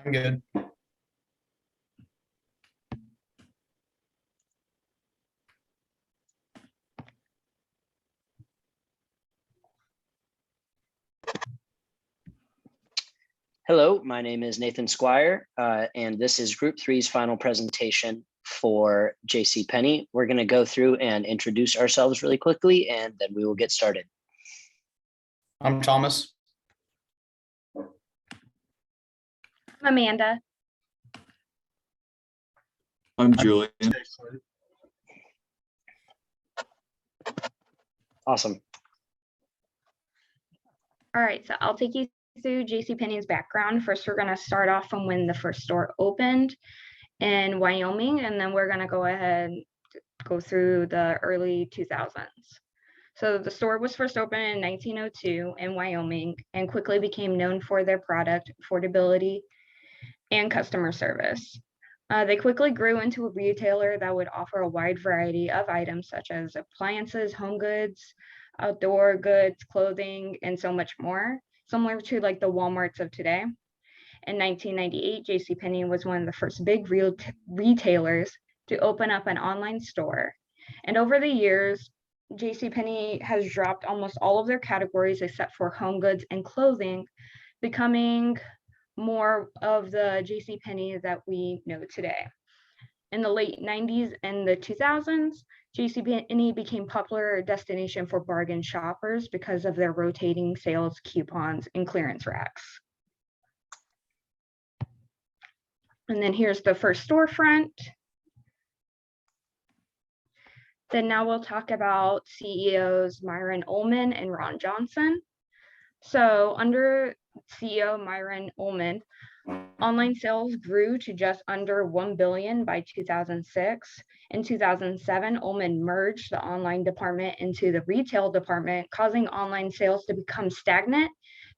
I'm good. Hello, my name is Nathan Squire, and this is Group 3's final presentation for JCPenney. We're going to go through and introduce ourselves really quickly, and then we will get started. I'm Thomas. I'm Amanda. I'm Julian. Awesome. All right, so I'll take you through JCPenney's background. First, we're going to start off from when the first store opened in Wyoming, and then we're going to go ahead and go through the early 2000s. So the store was first opened in 1902 in Wyoming and quickly became known for their product, affordability, and customer service. They quickly grew into a retailer that would offer a wide variety of items such as appliances, home goods, outdoor goods, clothing, and so much more, similar to like the Walmarts of today. In 1998, JCPenney was one of the first big retailers to open up an online store. And over the years, JCPenney has dropped almost all of their categories except for home goods and clothing, becoming more of the JCPenney that we know today. In the late 90s and the 2000s, JCPenney became a popular destination for bargain shoppers because of their rotating sales, coupons, and clearance racks. And then here's the first storefront. Then now we'll talk about CEOs Myron Ullman and Ron Johnson. So under CEO Myron Ullman, online sales grew to just under 1 billion by 2006. In 2007, Ullman merged the online department into the retail department, causing online sales to become stagnant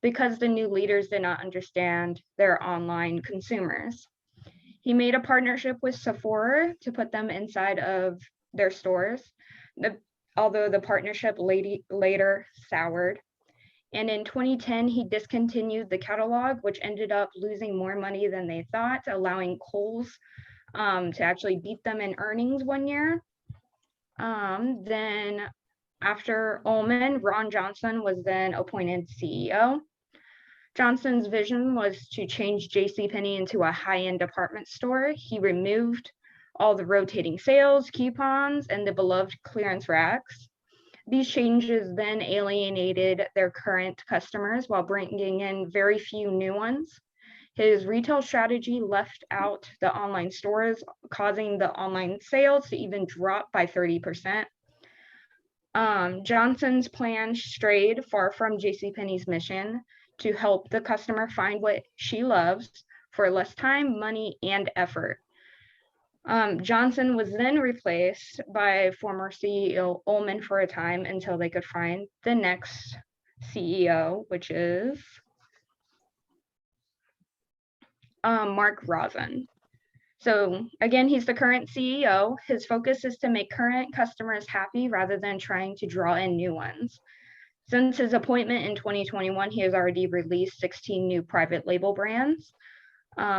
because the new leaders did not understand their online consumers. He made a partnership with Sephora to put them inside of their stores, although the partnership later soured. And in 2010, he discontinued the catalog, which ended up losing more money than they thought, allowing Kohl's to actually beat them in earnings one year. Then after Ullman, Ron Johnson was then appointed CEO. Johnson's vision was to change JCPenney into a high-end department store. He removed all the rotating sales, coupons, and the beloved clearance racks. These changes then alienated their current customers while bringing in very few new ones. His retail strategy left out the online stores, causing the online sales to even drop by 30%. Johnson's plan strayed far from JCPenney's mission to help the customer find what she loves for less time, money, and effort. Johnson was then replaced by former CEO Ullman for a time until they could find the next CEO, which is Mark Rosen. So again, he's the current CEO. His focus is to make current customers happy rather than trying to draw in new ones. Since his appointment in 2021, he has already released 16 new private label brands.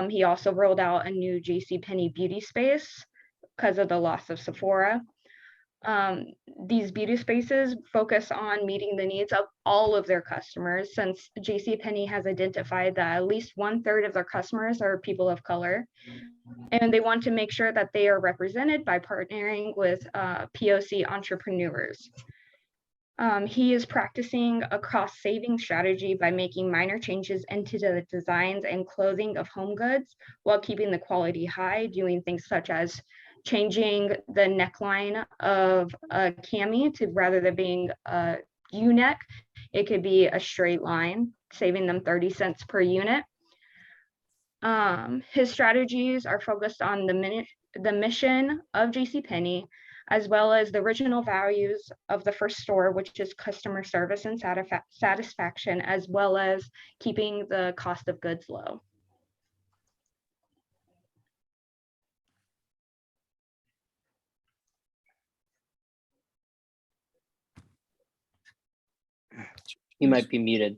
He also rolled out a new JCPenney beauty space because of the loss of Sephora. These beauty spaces focus on meeting the needs of all of their customers, since JCPenney has identified that at least 1/3 of their customers are people of color. And they want to make sure that they are represented by partnering with POC entrepreneurs. He is practicing a cost-saving strategy by making minor changes into the designs and clothing of home goods while keeping the quality high, doing things such as changing the neckline of a cami to, rather than being a U-neck, it could be a straight line, saving them 30 cents per unit. His strategies are focused on the mission of JCPenney, as well as the original values of the first store, which is customer service and satisfaction, as well as keeping the cost of goods low. You might be muted.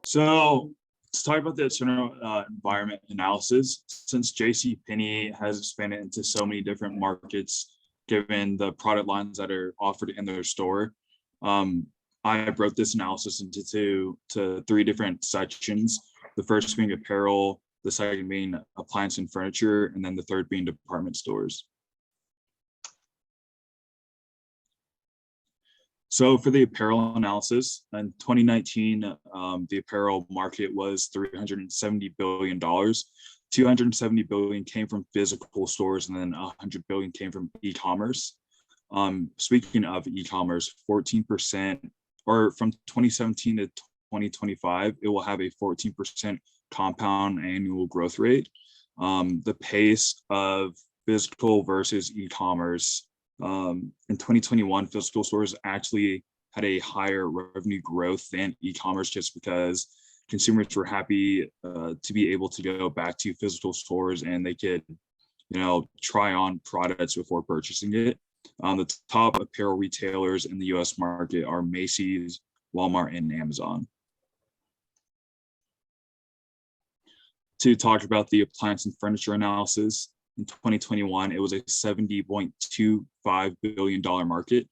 So to talk about the external environment analysis, since JCPenney has expanded into so many different markets, given the product lines that are offered in their store, I broke this analysis into three different sections. The first being apparel, the second being appliance and furniture, and then the third being department stores. So for the apparel analysis, in 2019, the apparel market was $370 billion. $270 billion came from physical stores, and then $100 billion came from e-commerce. Speaking of e-commerce, 14%, or from 2017 to 2025, it will have a 14% compound annual growth rate. The pace of physical versus e-commerce, in 2021, physical stores actually had a higher revenue growth than e-commerce, just because consumers were happy to be able to go back to physical stores and they could, try on products before purchasing it. The top apparel retailers in the US market are Macy's, Walmart, and Amazon. To talk about the appliance and furniture analysis, in 2021, it was a $70.25 billion market.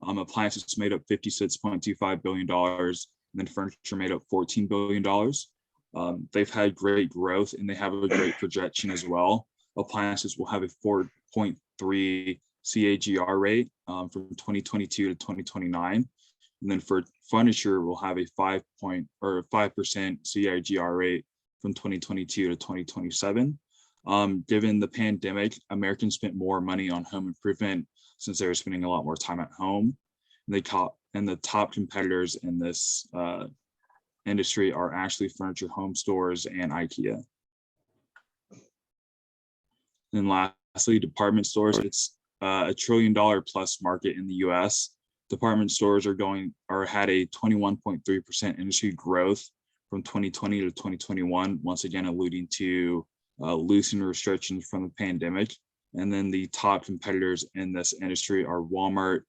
Appliances made up $56.25 billion, and then furniture made up $14 billion. They've had great growth and they have a great projection as well. Appliances will have a 4.3 CAGR rate from 2022 to 2029. And then for furniture, we'll have a 5% CAGR rate from 2022 to 2027. Given the pandemic, Americans spent more money on home improvement since they were spending a lot more time at home. And the top competitors in this industry are actually furniture home stores and IKEA. And lastly, department stores. It's a $1 trillion plus market in the US. Department stores had a 21.3% industry growth from 2020 to 2021, once again alluding to loosening restrictions from the pandemic. And then the top competitors in this industry are Walmart,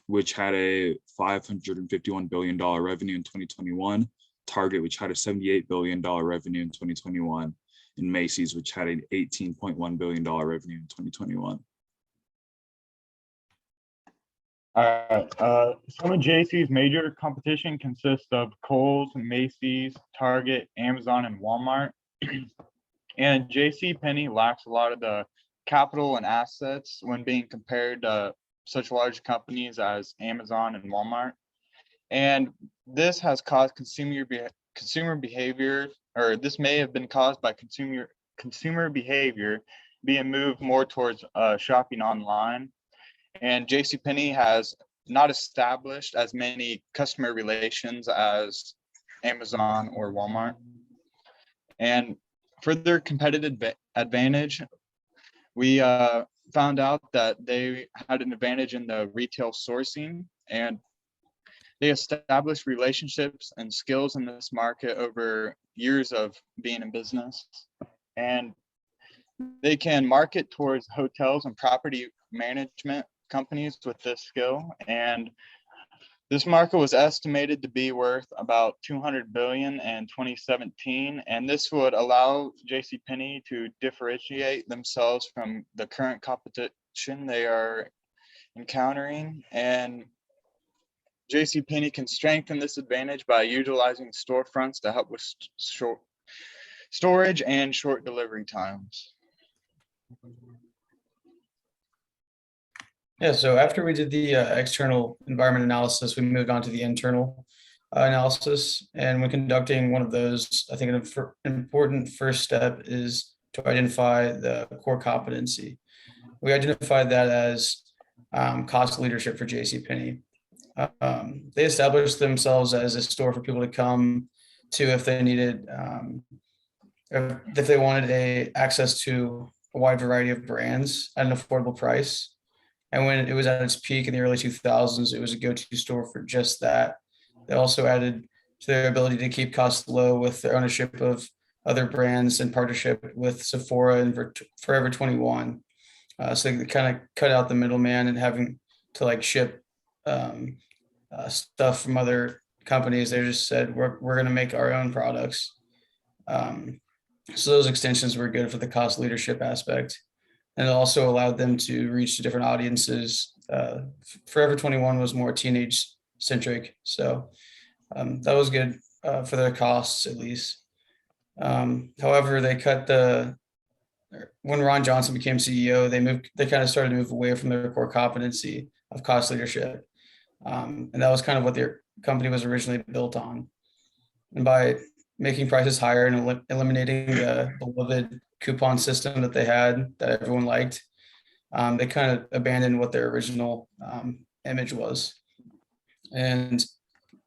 which had a $551 billion revenue in 2021, Target, which had a $78 billion revenue in 2021, and Macy's, which had an $18.1 billion revenue in 2021. Some of JC's major competition consists of Kohl's, Macy's, Target, Amazon, and Walmart. And JCPenney lacks a lot of the capital and assets when being compared to such large companies as Amazon and Walmart. And this has caused consumer behavior, or this may have been caused by consumer behavior being moved more towards shopping online. And JCPenney has not established as many customer relations as Amazon or Walmart. And for their competitive advantage, we found out that they had an advantage in the retail sourcing, and they established relationships and skills in this market over years of being in business. And they can market towards hotels and property management companies with this skill. And this market was estimated to be worth about $200 billion in 2017. And this would allow JCPenney to differentiate themselves from the current competition they are encountering. And JCPenney can strengthen this advantage by utilizing storefronts to help with storage and short delivery times. Yeah, so after we did the external environment analysis, we moved on to the internal analysis. And when conducting one of those, I think an important first step is to identify the core competency. We identified that as cost leadership for JCPenney. They established themselves as a store for people to come to if they needed, if they wanted access to a wide variety of brands at an affordable price. And when it was at its peak in the early 2000s, it was a go-to store for just that. They also added to their ability to keep costs low with their ownership of other brands and partnership with Sephora and Forever 21. So they kind of cut out the middleman and having to ship stuff from other companies. They just said, we're going to make our own products. So those extensions were good for the cost leadership aspect. And it also allowed them to reach different audiences. Forever 21 was more teenage centric. So that was good for their costs at least. However, they cut when Ron Johnson became CEO, they kind of started to move away from their core competency of cost leadership. And that was kind of what their company was originally built on. And by making prices higher and eliminating the beloved coupon system that they had that everyone liked, they kind of abandoned what their original image was. And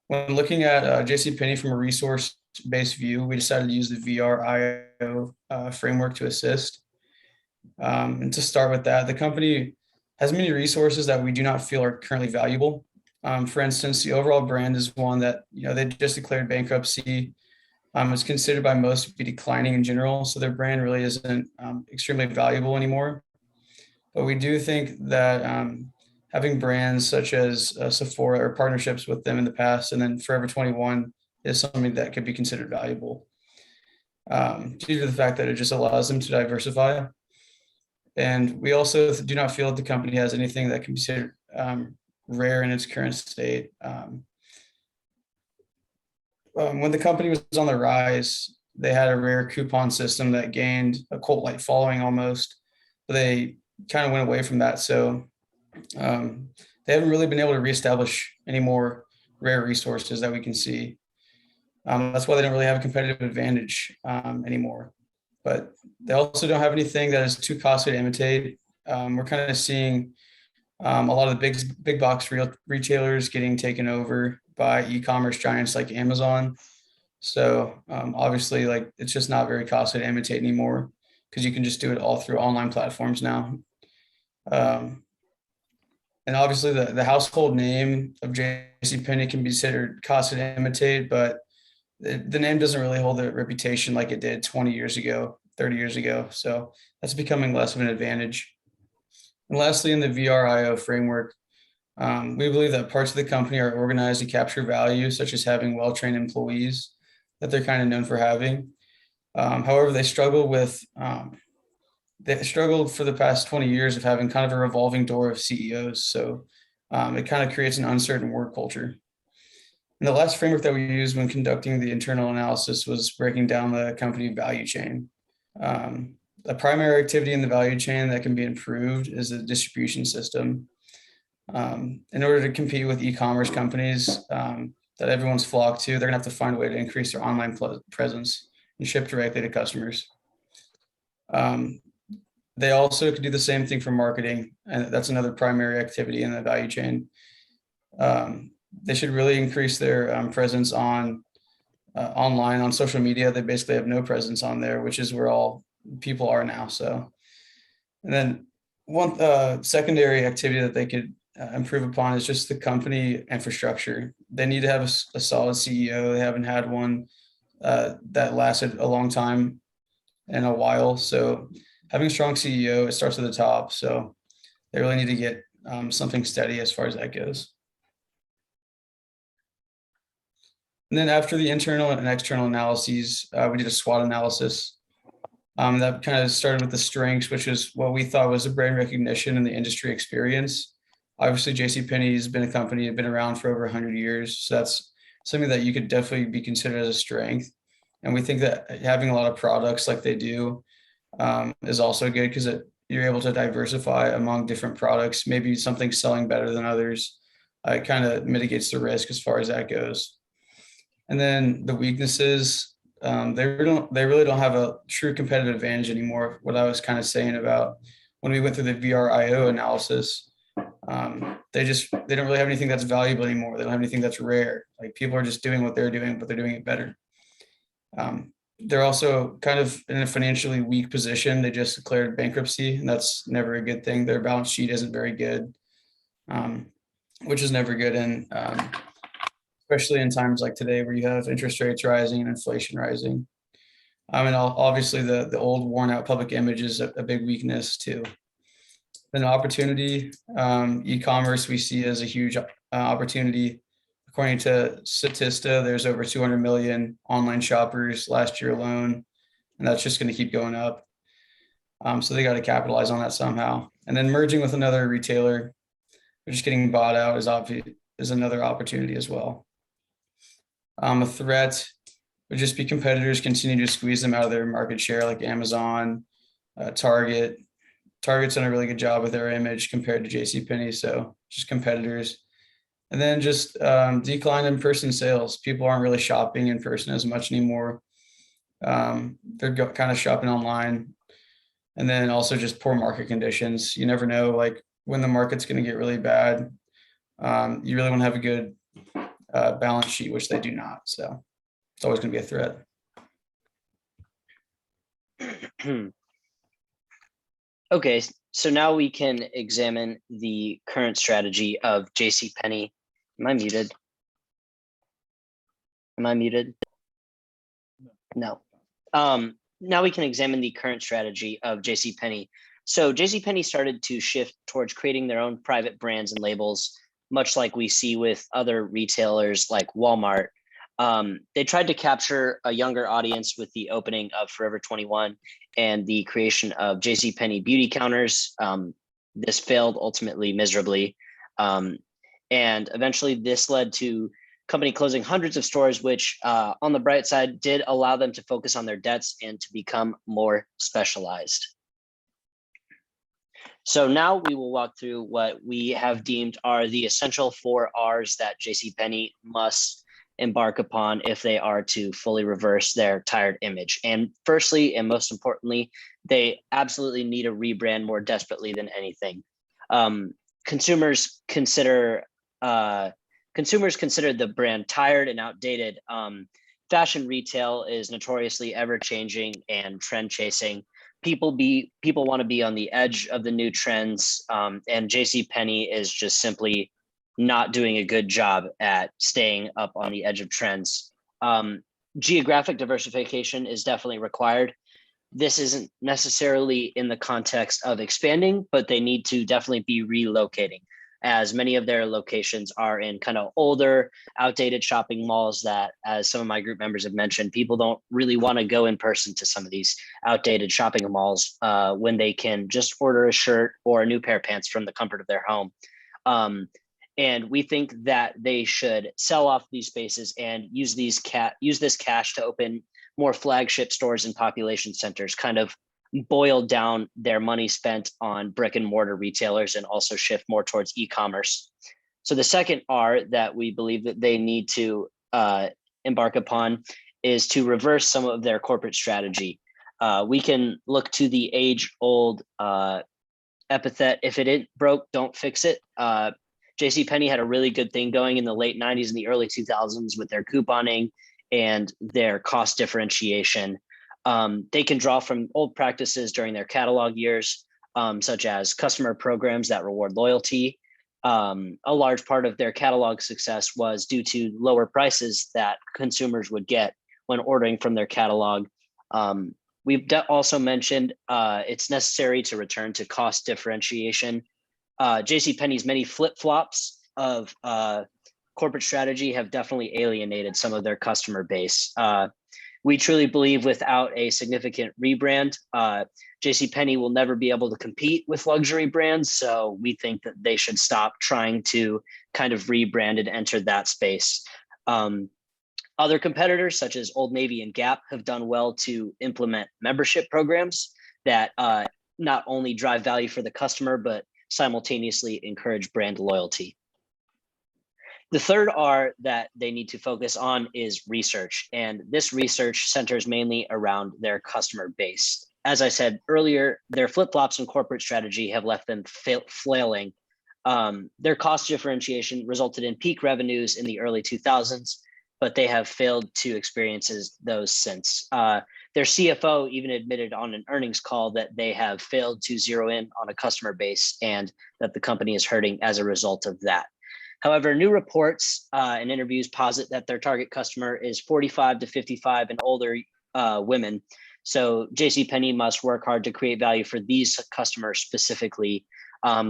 when looking at JCPenney from a resource-based view, we decided to use the VRIO framework to assist. And to start with that, the company has many resources that we do not feel are currently valuable. For instance, the overall brand is one that, they just declared bankruptcy. It's considered by most to be declining in general, so their brand really isn't extremely valuable anymore. But we do think that having brands such as Sephora or partnerships with them in the past, and then Forever 21 is something that could be considered valuable due to the fact that it just allows them to diversify. And we also do not feel that the company has anything that can be considered rare in its current state. When the company was on the rise, they had a rare coupon system that gained a cult-like following almost, but they kind of went away from that. So they haven't really been able to reestablish any more rare resources that we can see. That's why they don't really have a competitive advantage anymore. But they also don't have anything that is too costly to imitate. We're kind of seeing a lot of the big box retailers getting taken over by e-commerce giants like Amazon. So obviously, like, it's just not very costly to imitate anymore because you can just do it all through online platforms now. And obviously the household name of JCPenney can be considered costly to imitate, but the name doesn't really hold the reputation like it did 20 years ago, 30 years ago. So that's becoming less of an advantage. And lastly, in the VRIO framework, we believe that parts of the company are organized to capture value, such as having well-trained employees that they're kind of known for having. However, they struggled for the past 20 years of having kind of a revolving door of CEOs. So it kind of creates an uncertain work culture. And the last framework that we used when conducting the internal analysis was breaking down the company value chain. The primary activity in the value chain that can be improved is the distribution system. In order to compete with e-commerce companies that everyone's flocked to, they're gonna have to find a way to increase their online presence and ship directly to customers. They also could do the same thing for marketing, and that's another primary activity in the value chain. They should really increase their presence on online, on social media. They basically have no presence on there, which is where all people are now. So, and then one secondary activity that they could improve upon is just the company infrastructure. They need to have a solid CEO. They haven't had one that lasted a long time in a while. So having a strong CEO, it starts at the top. So they really need to get something steady as far as that goes. And then after the internal and external analyses, we did a SWOT analysis. That kind of started with the strengths, which is what we thought was the brand recognition and the industry experience. Obviously, JCPenney has been a company that has been around for over 100 years. So that's something that you could definitely be considered as a strength. And we think that having a lot of products like they do is also good because you're able to diversify among different products. Maybe something selling better than others. It kind of mitigates the risk as far as that goes. And then the weaknesses, they really don't have a true competitive advantage anymore. What I was kind of saying about when we went through the VRIO analysis, they don't really have anything that's valuable anymore. They don't have anything that's rare. Like, people are just doing what they're doing, but they're doing it better. They're also kind of in a financially weak position. They just declared bankruptcy, and that's never a good thing. Their balance sheet isn't very good, which is never good. And especially in times like today where you have interest rates rising and inflation rising. And obviously the old worn out public image is a big weakness too. An opportunity, e-commerce we see as a huge opportunity. Of according to Statista, there's over 200 million online shoppers last year alone, and that's just going to keep going up. So they got to capitalize on that somehow. And then merging with another retailer, or just getting bought out is another opportunity as well. A threat would just be competitors continue to squeeze them out of their market share, like Amazon, Target. Target's done a really good job with their image compared to JCPenney, so just competitors. And then just decline in person sales. People aren't really shopping in person as much anymore. They're kind of shopping online. And then also just poor market conditions. You never know, like when the market's going to get really bad. You really want to have a good balance sheet, which they do not. So it's always going to be a threat. Okay, so now we can examine the current strategy of JCPenney. Am I muted? Am I muted? No. Now we can examine the current strategy of JCPenney. So JCPenney started to shift towards creating their own private brands and labels, much like we see with other retailers like Walmart. They tried to capture a younger audience with the opening of Forever 21 and the creation of JCPenney beauty counters. This failed ultimately miserably. And eventually this led to company closing hundreds of stores, which on the bright side did allow them to focus on their debts and to become more specialized. So now we will walk through what we have deemed are the essential 4 R's that JCPenney must embark upon if they are to fully reverse their tired image. And firstly, and most importantly, they absolutely need a rebrand more desperately than anything. Consumers consider the brand tired and outdated. Fashion retail is notoriously ever changing and trend chasing. People want to be on the edge of the new trends, and JCPenney is just simply not doing a good job at staying up on the edge of trends. Geographic diversification is definitely required. This isn't necessarily in the context of expanding, but they need to definitely be relocating, as many of their locations are in kind of older, outdated shopping malls that, as some of my group members have mentioned, people don't really want to go in person to some of these outdated shopping malls when they can just order a shirt or a new pair of pants from the comfort of their home. And we think that they should sell off these spaces and use this cash to open more flagship stores in population centers, kind of boil down their money spent on brick and mortar retailers and also shift more towards e-commerce. So the second R that we believe that they need to embark upon is to reverse some of their corporate strategy. We can look to the age-old epithet, if it ain't broke, don't fix it. JCPenney had a really good thing going in the late 90s and the early 2000s with their couponing and their cost differentiation. They can draw from old practices during their catalog years, such as customer programs that reward loyalty. A large part of their catalog success was due to lower prices that consumers would get when ordering from their catalog. We've also mentioned it's necessary to return to cost differentiation. JCPenney's many flip-flops of corporate strategy have definitely alienated some of their customer base. We truly believe without a significant rebrand, JCPenney will never be able to compete with luxury brands. So we think that they should stop trying to kind of rebrand and enter that space. Other competitors such as Old Navy and Gap have done well to implement membership programs that not only drive value for the customer, but simultaneously encourage brand loyalty. The third R that they need to focus on is research. And this research centers mainly around their customer base. As I said earlier, their flip-flops in corporate strategy have left them flailing. Their cost differentiation resulted in peak revenues in the early 2000s, but they have failed to experience those since. Their CFO even admitted on an earnings call that they have failed to zero in on a customer base and that the company is hurting as a result of that. However, new reports and interviews posit that their target customer is 45 to 55 and older women. So JCPenney must work hard to create value for these customers specifically.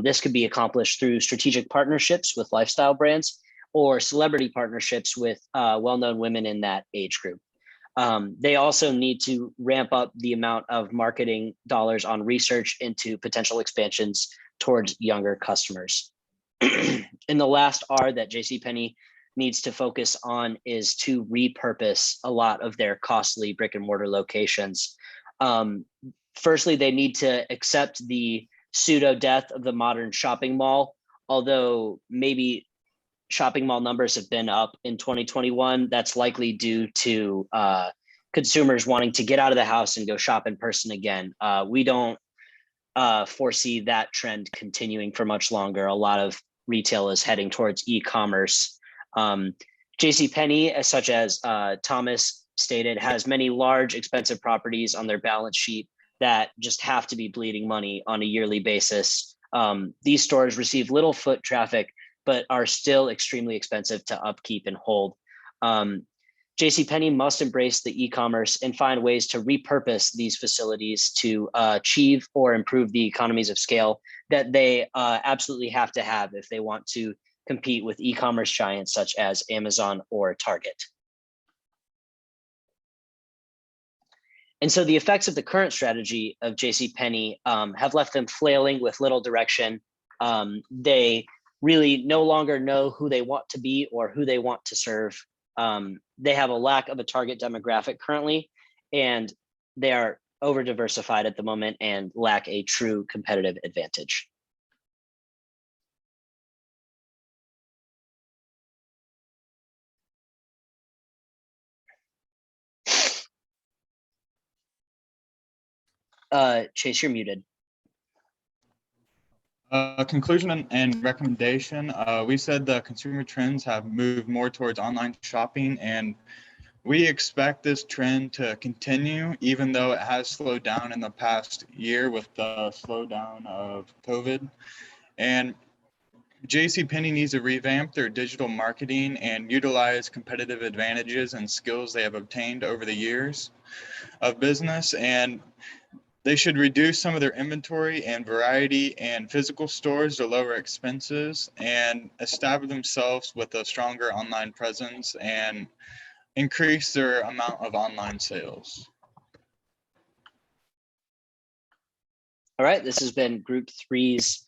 This could be accomplished through strategic partnerships with lifestyle brands or celebrity partnerships with well-known women in that age group. They also need to ramp up the amount of marketing dollars on research into potential expansions towards younger customers. And the last R that JCPenney needs to focus on is to repurpose a lot of their costly brick and mortar locations. Firstly, they need to accept the pseudo death of the modern shopping mall, although maybe shopping mall numbers have been up in 2021. That's likely due to consumers wanting to get out of the house and go shop in person again. We don't foresee that trend continuing for much longer. A lot of retail is heading towards e-commerce. JCPenney, such as Thomas stated, has many large, expensive properties on their balance sheet that just have to be bleeding money on a yearly basis. These stores receive little foot traffic, but are still extremely expensive to upkeep and hold. JCPenney must embrace the e-commerce and find ways to repurpose these facilities to achieve or improve the economies of scale that they absolutely have to have if they want to compete with e-commerce giants such as Amazon or Target. And so the effects of the current strategy of JCPenney have left them flailing with little direction. They really no longer know who they want to be or who they want to serve. They have a lack of a target demographic currently, and they are over diversified at the moment and lack a true competitive advantage. Chase, you're muted. Conclusion and recommendation. We said the consumer trends have moved more towards online shopping, and we expect this trend to continue, even though it has slowed down in the past year with the slowdown of COVID. And JCPenney needs to revamp their digital marketing and utilize competitive advantages and skills they have obtained over the years of business. And they should reduce some of their inventory and variety and physical stores to lower expenses and establish themselves with a stronger online presence and increase their amount of online sales. All right, this has been Group 3's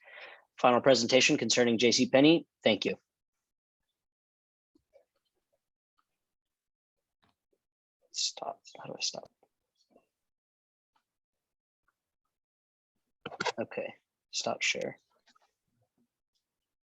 final presentation concerning JCPenney. Thank you. Stop. How do I stop? Okay, stop share.